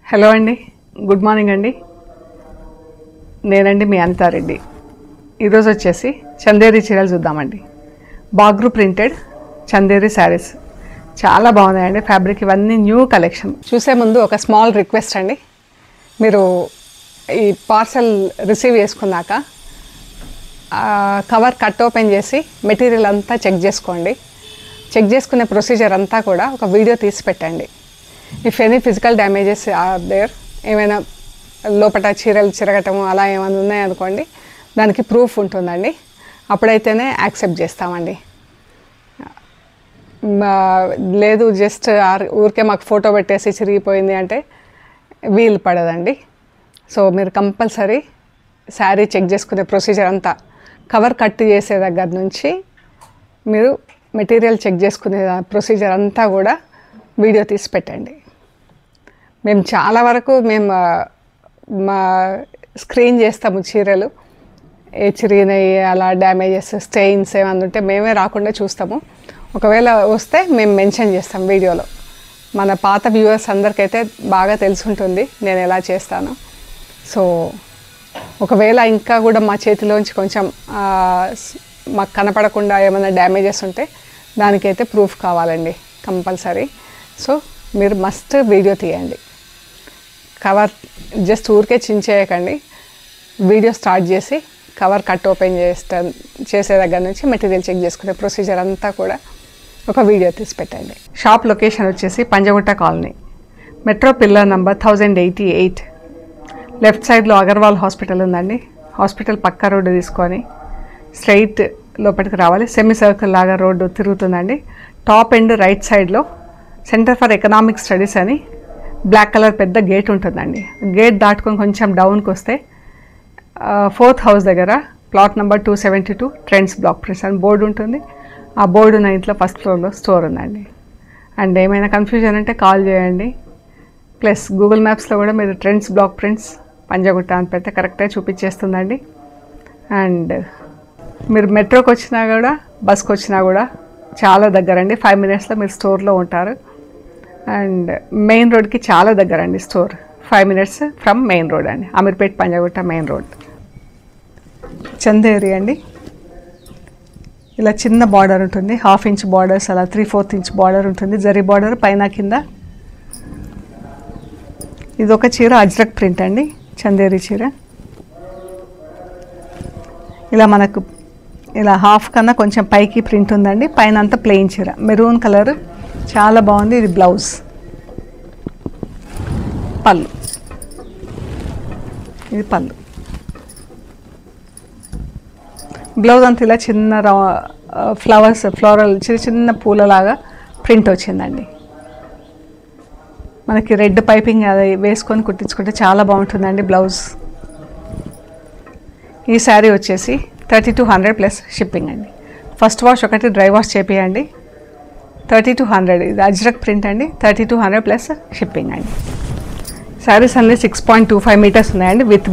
Hello అండి, good morning అండి. నేనండి మీ అనితారెడ్డి. ఈరోజు వచ్చేసి చందేరి చీరలు చూద్దామండి. బాగ్రూ ప్రింటెడ్ చందేరి శారీస్ చాలా బాగున్నాయండి. ఫ్యాబ్రిక్ ఇవన్నీ న్యూ కలెక్షన్. చూసే ముందు ఒక స్మాల్ రిక్వెస్ట్ అండి. మీరు ఈ పార్సల్ రిసీవ్ చేసుకున్నాక కవర్ కట్ ఓపెన్ చేసి మెటీరియల్ అంతా చెక్ చేసుకోండి. చెక్ చేసుకునే ప్రొసీజర్ అంతా కూడా ఒక వీడియో తీసి పెట్టండి. If any physical damages are there, ఏమైనా లోపల చీరలు చిరగటము అలా ఏమైనా ఉన్నాయనుకోండి, దానికి ప్రూఫ్ ఉంటుందండి. అప్పుడైతేనే యాక్సెప్ట్ చేస్తామండి. లేదు జస్ట్ ఊరికే మాకు ఫోటో పెట్టేసి చిరిగిపోయింది అంటే వీలు పడదండి. సో మీరు కంపల్సరీ శారీ చెక్ చేసుకునే ప్రొసీజర్ అంతా, కవర్ కట్ చేసే దగ్గర నుంచి మీరు మెటీరియల్ చెక్ చేసుకునే ప్రొసీజర్ అంతా కూడా వీడియో తీసి పెట్టండి. మేము చాలా వరకు మా స్క్రీన్ చేస్తాము చీరలు, ఏ చిరిగినాయి అలా డ్యామేజెస్ స్టెయిన్స్ ఏమన్నా ఉంటే మేమే రాకుండా చూస్తాము. ఒకవేళ వస్తే మేము మెన్షన్ చేస్తాం వీడియోలో. మన పాత వ్యూవర్స్ అందరికైతే బాగా తెలుసుంటుంది నేను ఎలా చేస్తాను. సో ఒకవేళ ఇంకా కూడా మా చేతిలోంచి కొంచెం మాకు కనపడకుండా ఏమైనా డ్యామేజెస్ ఉంటే దానికైతే ప్రూఫ్ కావాలండి కంపల్సరీ. సో మీరు మస్ట్ వీడియో తీయండి. కవర్ జస్ట్ ఊరికే చించేయకండి. వీడియో స్టార్ట్ చేసి కవర్ కట్ ఓపెన్ చేసే దగ్గర నుంచి మెటీరియల్ చెక్ చేసుకునే ప్రొసీజర్ అంతా కూడా ఒక వీడియో తీసి పెట్టండి. షాప్ లొకేషన్ వచ్చేసి Panjagutta colony, metro pillar number 1088. Left సైడ్లో అగర్వాల్ హాస్పిటల్ ఉందండి. హాస్పిటల్ పక్క రోడ్డు తీసుకొని స్ట్రైట్ లోపలికి రావాలి. సెమీ సర్కిల్ లాగా రోడ్డు తిరుగుతుందండి. టాప్ ఎండ్ రైట్ సైడ్లో సెంటర్ ఫర్ ఎకనామిక్ స్టడీస్ అని బ్లాక్ కలర్ పెద్ద గేట్ ఉంటుందండి. గేట్ దాటుకొని కొంచెం డౌన్కి వస్తే 4th హౌస్ దగ్గర plot number 272 trends block prints అని బోర్డు ఉంటుంది. ఆ బోర్డు నా ఇంట్లో ఫస్ట్ ఫ్లోర్లో స్టోర్ ఉందండి. అండ్ ఏమైనా కన్ఫ్యూజన్ అంటే కాల్ చేయండి. ప్లస్ గూగుల్ మ్యాప్స్లో కూడా మీరు ట్రెండ్స్ బ్లాక్ ప్రింట్స్ పంజగుట్ట అని పెడితే కరెక్ట్గా చూపించేస్తుందండి. అండ్ మీరు మెట్రోకి వచ్చినా కూడా బస్కి వచ్చినా కూడా చాలా దగ్గరండి. 5 minutesలో మీరు స్టోర్లో ఉంటారు. అండ్ మెయిన్ రోడ్కి చాలా దగ్గర అండి store. 5 minutes from main road అండి, అమీర్పేట్ పంజగుట్ట మెయిన్ రోడ్. చందేరి అండి, ఇలా చిన్న బార్డర్ ఉంటుంది, 1/2 inch బార్డర్స్, అలా 3/4 inch బార్డర్ ఉంటుంది. జరీ బార్డర్ పైన కింద. ఇది ఒక చీర అజ్రక్ ప్రింట్ అండి, చందేరి చీర. ఇలా మనకు ఇలా హాఫ్ కన్నా కొంచెం పైకి ప్రింట్ ఉందండి. పైన అంతా ప్లెయిన్ చీర, మెరూన్ కలర్, చాలా బాగుంది. ఇది బ్లౌజ్, పళ్ళు, ఇది పళ్ళు. బ్లౌజ్ అంతా ఇలా చిన్న ఫ్లవర్స్, ఫ్లోరల్ చిన్న చిన్న పూలలాగా ప్రింట్ వచ్చిందండి. మనకి రెడ్ పైపింగ్ అది వేసుకొని కుట్టించుకుంటే చాలా బాగుంటుందండి బ్లౌజ్. ఈ శారీ వచ్చేసి 3200 ప్లస్ షిప్పింగ్ అండి. ఫస్ట్ వాష్ ఒకటి డ్రై వాష్ చేపియండి. 3200, ఇది అజ్రక్ ప్రింట్ అండి. 3200 ప్లస్ షిప్పింగ్ అండి. శారీస్ అన్నీ 6.25 meters ఉన్నాయండి విత్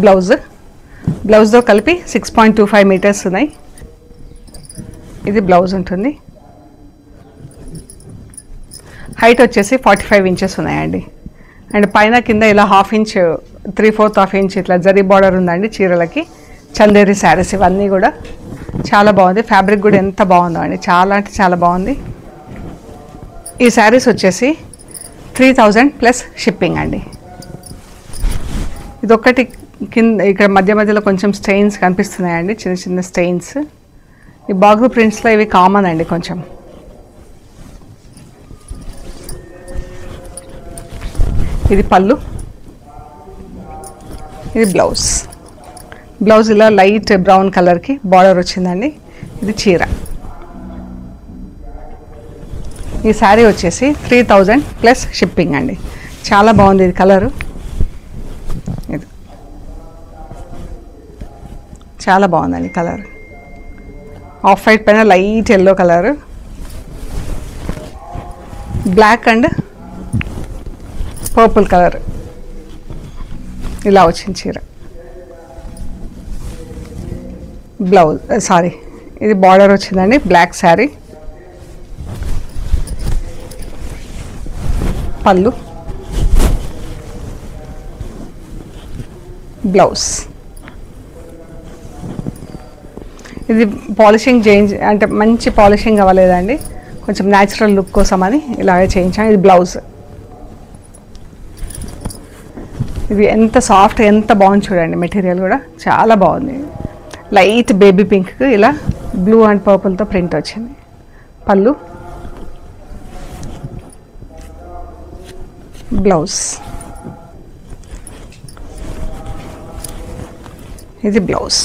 బ్లౌజ్తో కలిపి 6.25 meters ఉన్నాయి. ఇది బ్లౌజ్ ఉంటుంది. హైట్ వచ్చేసి 45 inches ఉన్నాయండి. అండ్ పైన కింద ఇలా 1/2 inch 3/4 inch ఇట్లా జరీ బార్డర్ ఉందండి చీరలకి. చందేరి శారీస్ ఇవన్నీ కూడా చాలా బాగుంది. ఫ్యాబ్రిక్ కూడా ఎంత బాగుందో అండి, చాలా అంటే చాలా బాగుంది. ఈ శారీస్ వచ్చేసి 3000 ప్లస్ షిప్పింగ్ అండి. ఇదొక్కటి కింద ఇక్కడ మధ్యలో కొంచెం స్టెయిన్స్ కనిపిస్తున్నాయండి, చిన్న చిన్న స్టెయిన్స్. ఈ బాగ్రూ ప్రింట్స్లో ఇవి కామన్ అండి కొంచెం. ఇది పళ్ళు, ఇది బ్లౌజ్. బ్లౌజ్ ఇలా లైట్ బ్రౌన్ కలర్కి బార్డర్ వచ్చిందండి. ఇది చీర. ఈ శారీ వచ్చేసి 3000 ప్లస్ షిప్పింగ్ అండి. చాలా బాగుంది ఇది కలరు, ఇది చాలా బాగుందండి కలర్. ఆఫ్ వైట్ పైన light yellow colour, black and purple colour ఇలా వచ్చింది చీర. బ్లౌజ్ ఇది బార్డర్ వచ్చిందండి, బ్లాక్ శారీ. పళ్ళు, బ్లౌజ్. ఇది పాలిషింగ్ చేంజ్ అంటే మంచి పాలిషింగ్ అవ్వలేదండి, కొంచెం న్యాచురల్ లుక్ కోసం అని ఇలాగే చేయించాను. ఇది బ్లౌజ్. ఇది ఎంత సాఫ్ట్, ఎంత బాగుంది చూడండి. మెటీరియల్ కూడా చాలా బాగుంది. లైట్ బేబీ పింక్ ఇలా బ్లూ అండ్ పర్పుల్తో ప్రింట్ వచ్చింది. పళ్ళు, బ్లౌజ్. ఇది బ్లౌజ్.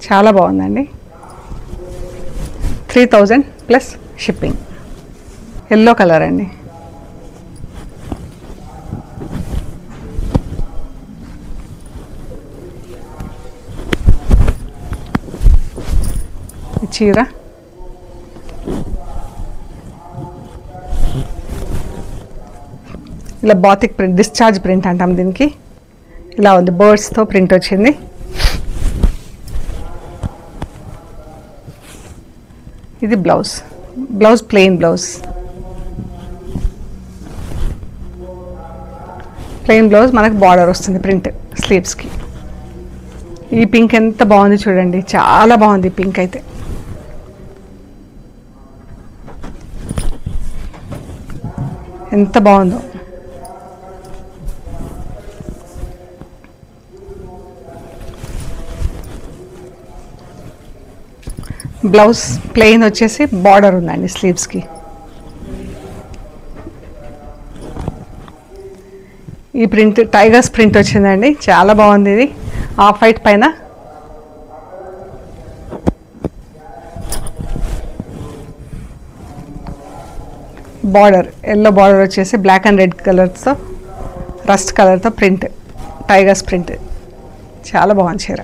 చాలా బాగుందండి. 3000 ప్లస్ షిప్పింగ్. ఎల్లో కలర్ అండి. చీర ఇలా బాతిక్ ప్రింట్, డిశ్చార్జ్ ప్రింట్ అంటాం దీనికి. ఇలా ఉంది, బర్డ్స్తో ప్రింట్ వచ్చింది. ఇది blouse. Blouse plain blouse. Plain blouse మనకు బార్డర్ వస్తుంది ప్రింట్ స్లీవ్స్కి. ఈ పింక్ ఎంత బాగుంది చూడండి, చాలా బాగుంది పింక్ అయితే. ఎంత బాగుందో. బ్లౌజ్ ప్లెయిన్ వచ్చేసి బార్డర్ ఉందండి స్లీవ్స్కి. ఈ ప్రింట్ టైగర్స్ ప్రింట్ వచ్చిందండి, చాలా బాగుంది. ఇది ఆఫ్ వైట్ పైన బార్డర్, ఎల్లో బార్డర్ వచ్చేసి బ్లాక్ అండ్ రెడ్ కలర్స్తో, రస్ట్ కలర్తో ప్రింట్, టైగర్స్ ప్రింట్. చాలా బాగుంది చీర.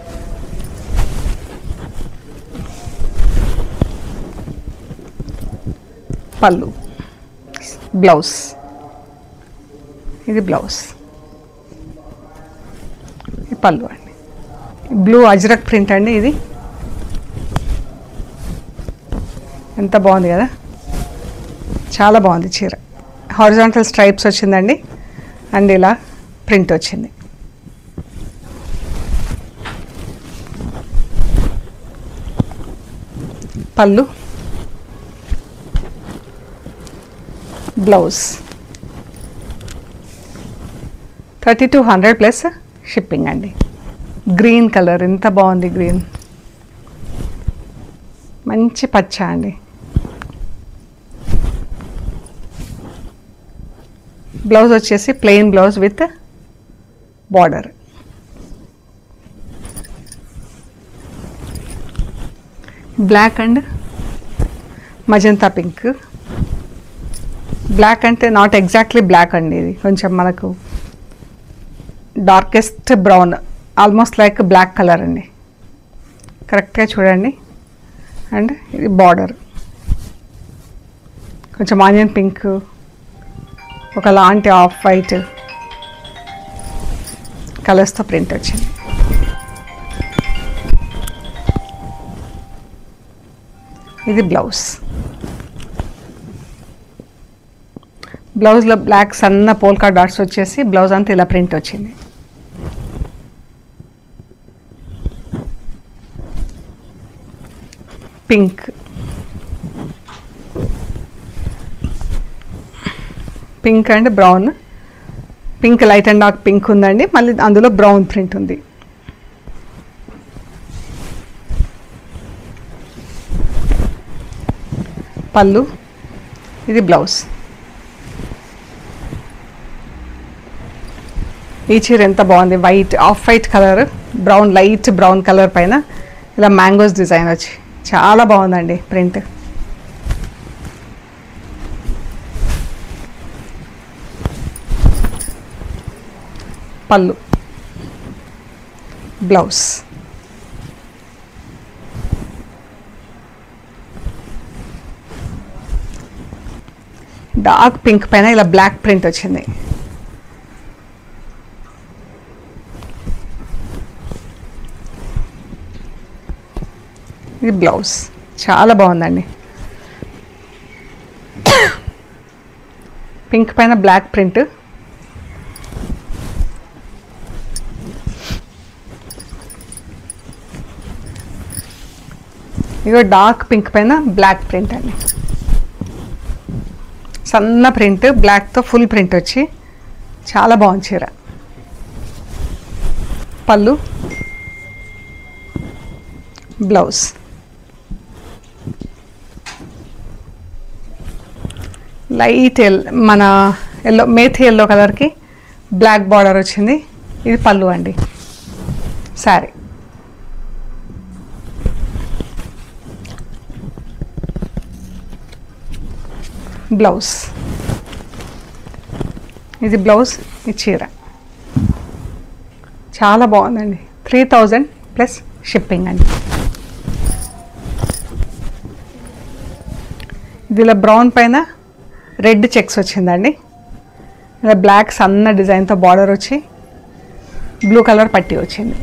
పళ్ళు, బ్లౌజ్. ఇది బ్లౌజ్. ఇది పళ్ళు అండి. బ్లూ అజ్రక్ ప్రింట్ అండి. ఇది ఎంత బాగుంది కదా, చాలా బాగుంది చీర. హారిజాంటల్ స్ట్రైప్స్ వచ్చిందండి అండ్ ఇలా ప్రింట్ వచ్చింది. పళ్ళు, బ్లౌజ్. 3200 ప్లస్ షిప్పింగ్ అండి. గ్రీన్ కలర్ ఎంత బాగుంది, గ్రీన్ మంచి పచ్చ అండి. బ్లౌజ్ వచ్చేసి plain blouse with border. Black and magenta pink. Black అంటే నాట్ ఎగ్జాక్ట్లీ బ్లాక్ అండి, ఇది కొంచెం మనకు darkest brown, almost like black colour అండి. కరెక్ట్గా చూడండి. అండ్ ఇది బార్డర్ కొంచెం ఆనియన్ పింక్, ఒకలాంటి ఆఫ్ వైట్ కలర్స్తో ప్రింట్ వచ్చింది. ఇది బ్లౌజ్. బ్లౌజ్లో బ్లాక్ సన్న పోల్కా డాట్స్ వచ్చేసి బ్లౌజ్ అంతా ఇలా ప్రింట్ వచ్చింది. Pink, pink and brown. Pink light and dark pink ఉందండి, మళ్ళీ అందులో బ్రౌన్ ప్రింట్ ఉంది. పళ్ళు, ఇది బ్లౌజ్. ఈ చీర ఎంత బాగుంది, white off white colour, brown light brown colour పైన ఇలా మ్యాంగోస్ డిజైన్ వచ్చి చాలా బాగుందండి ప్రింట్. పళ్ళు, బ్లౌజ్. డార్క్ పింక్ పైన ఇలా బ్లాక్ ప్రింట్ వచ్చింది. ఇది బ్లౌజ్, చాలా బాగుందండి. పింక్ పైన బ్లాక్ ప్రింట్. ఇగో డార్క్ పింక్ పైన బ్లాక్ ప్రింట్ అండి, సన్న ప్రింట్ బ్లాక్తో ఫుల్ ప్రింట్ వచ్చి చాలా బాగుంది చీర. పళ్ళు, బ్లౌజ్. లైట్ మన ఎల్లో, మేథీ ఎల్లో కలర్కి బ్లాక్ బార్డర్ వచ్చింది. ఇది పళ్ళు అండి. శారీ బ్లౌజ్. ఇది బ్లౌజ్, ఈ చీర చాలా బాగుందండి. 3000 ప్లస్ షిప్పింగ్ అండి. ఇది ఇలా బ్రౌన్ పైన రెడ్ చెక్స్ వచ్చిందండి. ఇలా బ్లాక్ సన్న డిజైన్తో బార్డర్ వచ్చి బ్లూ కలర్ పట్టీ వచ్చింది.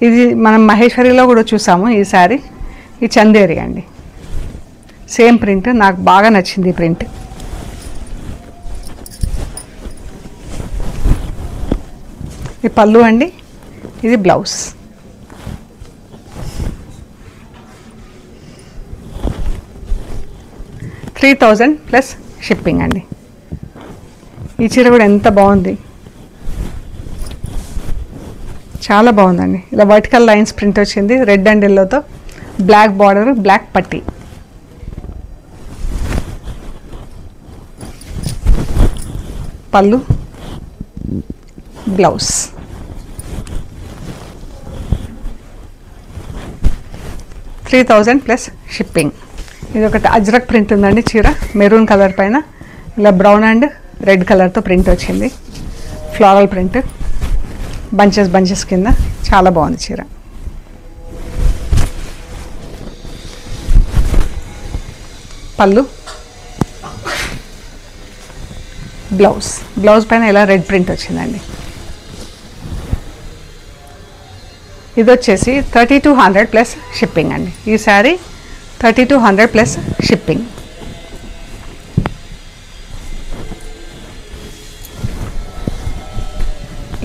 ఇది మనం మహేశ్వరిలో కూడా చూసాము ఈ శారీ. ఈ చందేరి అండి, సేమ్ ప్రింట్. నాకు బాగా నచ్చింది ఈ ప్రింట్. ఈ పళ్ళు అండి, ఇది బ్లౌజ్. $3000 ప్లస్ షిప్పింగ్ అండి. ఈ చీర కూడా ఎంత బాగుంది, చాలా బాగుందండి. ఇలా వర్టికల్ లైన్స్ ప్రింట్ వచ్చింది రెడ్ అండ్ ఎల్లోతో, బ్లాక్ బార్డర్, బ్లాక్ పట్టీ. పళ్ళు, బ్లౌజ్. $3000 plus shipping. ఇది ఒకటి అజ్రక్ ప్రింట్ ఉందండి చీర, మెరూన్ కలర్ పైన ఇలా బ్రౌన్ అండ్ రెడ్ కలర్తో ప్రింట్ వచ్చింది. ఫ్లోరల్ ప్రింట్, బంచెస్ కింద చాలా బాగుంది చీర. పళ్ళు, బ్లౌజ్ పైన ఇలా రెడ్ ప్రింట్ వచ్చిందండి. ఇది వచ్చేసి 3200 ప్లస్ షిప్పింగ్ అండి. ఈ శారీ 3200 ప్లస్ షిప్పింగ్.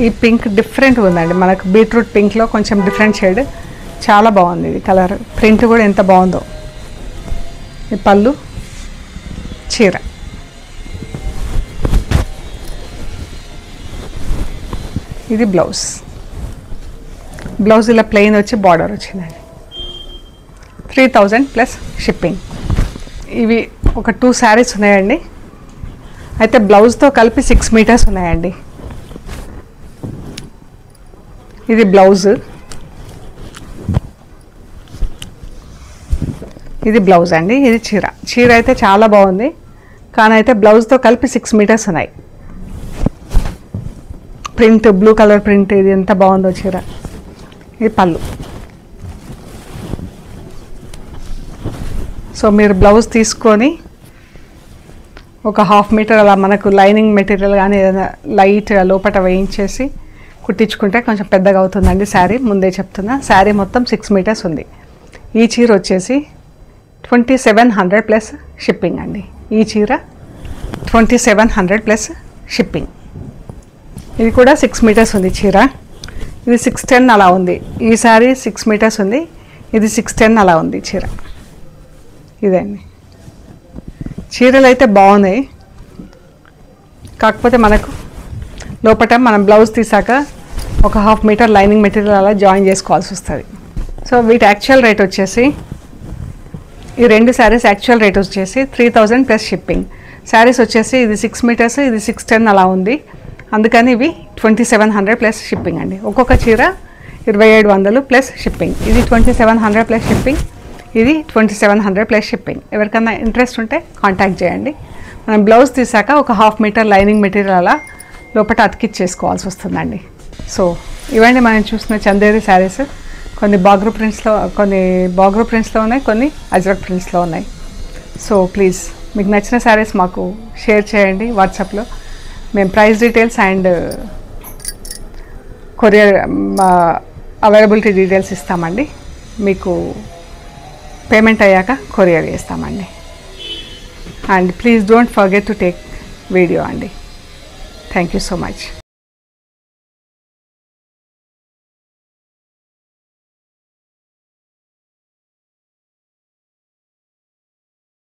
ఈ పింక్ డిఫరెంట్ ఉందండి, మనకు బీట్రూట్ పింక్లో కొంచెం డిఫరెంట్ షేడ్, చాలా బాగుంది. ఇది కలర్ ప్రింట్ కూడా ఎంత బాగుందో. ఈ పళ్ళు, చీర. ఇది బ్లౌజ్ ఇలా ప్లెయిన్ వచ్చి బార్డర్ వచ్చిందండి. 3000 ప్లస్ షిప్పింగ్. ఇవి ఒక 2 శారీస్ ఉన్నాయండి. అయితే బ్లౌజ్తో కలిపి 6 మీటర్స్ ఉన్నాయండి. ఇది బ్లౌజ్, ఇది బ్లౌజ్ అండి. ఇది చీర అయితే చాలా బాగుంది, కానీ అయితే బ్లౌజ్తో కలిపి 6 మీటర్స్ ఉన్నాయి. ప్రింట్ బ్లూ కలర్ ప్రింట్, ఇది ఎంత బాగుందో చీర. ఇది పళ్ళు. సో మీరు బ్లౌజ్ తీసుకొని ఒక 1/2 మీటర్ అలా మనకు లైనింగ్ మెటీరియల్ కానీ ఏదైనా లైట్ లోపల వేయించేసి కుట్టించుకుంటే కొంచెం పెద్దగా అవుతుందండి శారీ. ముందే చెప్తున్నా, శారీ మొత్తం 6 మీటర్స్ ఉంది. ఈ చీర వచ్చేసి 2700 ప్లస్ షిప్పింగ్ అండి. ఈ చీర 2700 ప్లస్ షిప్పింగ్. ఇది కూడా 6 మీటర్స్ ఉంది చీర. ఇది 610 అలా ఉంది. ఈ శారీ 6 మీటర్స్ ఉంది, ఇది 610 అలా ఉంది చీర. ఇదండి, చీరలు అయితే బాగున్నాయి, కాకపోతే మనకు లోపల మనం బ్లౌజ్ తీసాక ఒక 1/2 మీటర్ లైనింగ్ మెటీరియల్ అలా జాయిన్ చేసుకోవాల్సి వస్తుంది. సో వీటి యాక్చువల్ రేట్ వచ్చేసి, ఈ 2 శారీస్ యాక్చువల్ రేట్ వచ్చేసి 3000 ప్లస్ షిప్పింగ్. శారీస్ వచ్చేసి ఇది 6 మీటర్స్, ఇది 610 అలా ఉంది, అందుకని ఇవి 2700 ప్లస్ షిప్పింగ్ అండి. ఒక్కొక్క చీర 2700 ప్లస్ షిప్పింగ్. ఇది 2700 ప్లస్ షిప్పింగ్, ఇది 2700 ప్లస్ షిప్పింగ్. ఎవరికైనా ఇంట్రెస్ట్ ఉంటే కాంటాక్ట్ చేయండి. మనం బ్లౌజ్ తీసాక ఒక 1/2 మీటర్ లైనింగ్ మెటీరియల్ అలా లోపల అతికిచ్చేసుకోవాల్సి వస్తుందండి. సో ఇవన్నీ మనం చూసిన చందేరి శారీస్. కొన్ని బాగ్రూ ప్రింట్స్లో ఉన్నాయి, కొన్ని అజ్రక్ ప్రింట్స్లో ఉన్నాయి. సో ప్లీజ్ మీకు నచ్చిన శారీస్ మాకు షేర్ చేయండి వాట్సాప్లో. మేము price details and courier availability details ఇస్తామండి. మీకు పేమెంట్ అయ్యాక కొరియర్ చేస్తామండి. And please don't forget to take video అండి. Thank you so much.